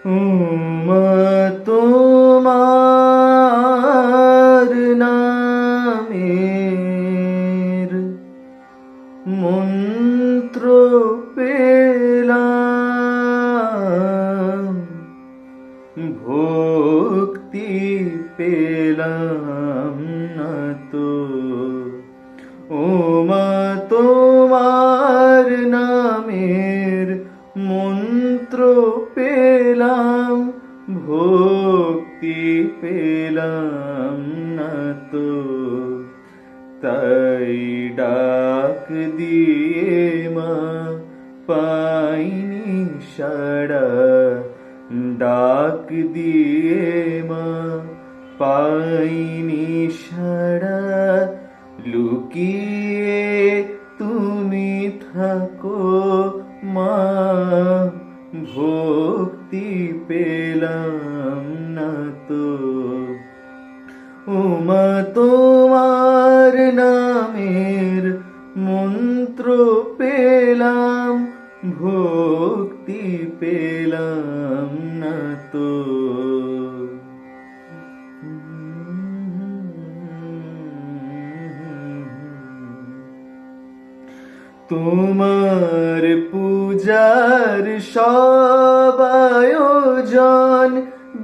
উমা তোমার নামের মন্ত্র পেলাম, ভক্তি পেলাম না তো। ওমা তোমার নামের মন্ত্র পেলাম, ভক্তি পেলাম না তো। তাই ডাক দিয়ে মা পাইনি সাড়া, ডাক দিয়ে মা পাইনি সাড়া। লুকিয়ে তুমি থাকো মা, ভক্তি পেলাম না তো। ওমা তোমার নামের মন্ত্র পেলাম, ভক্তি পেলাম না তো। তোমার পূজার সব আয়োজন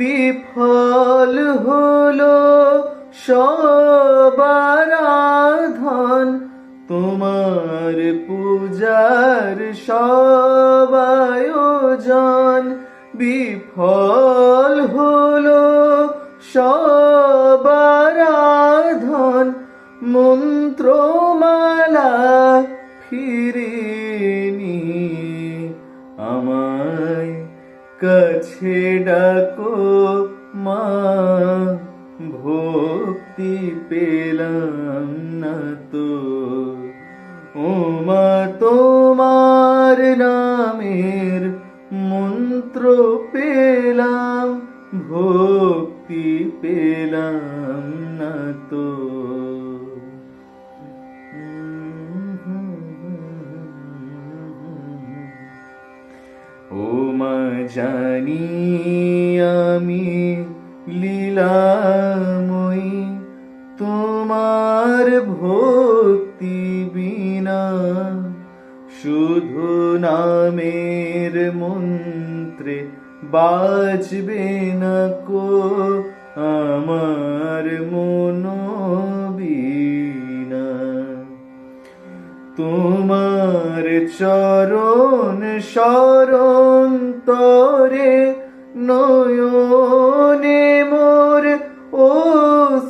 বিফল হলো, সব আরাধন। তোমার পূজার সব আয়োজন বিফল হলো, সব আরাধন। মন্ত্রমালা ফিরিনি আমায় কাছে ডাকো মা, ভক্তি পেলাম না তো। ওমা তোমার নামের মন্ত্র পেলাম, ভক্তি পেলাম না তো। ওমা জানি আমি লীলাময়ী, তোমার ভক্তি বিনা শুধু নামের মন্ত্রে বাজবে না কো আমার মনোবীণা। তোমার চরণ শরণ তরে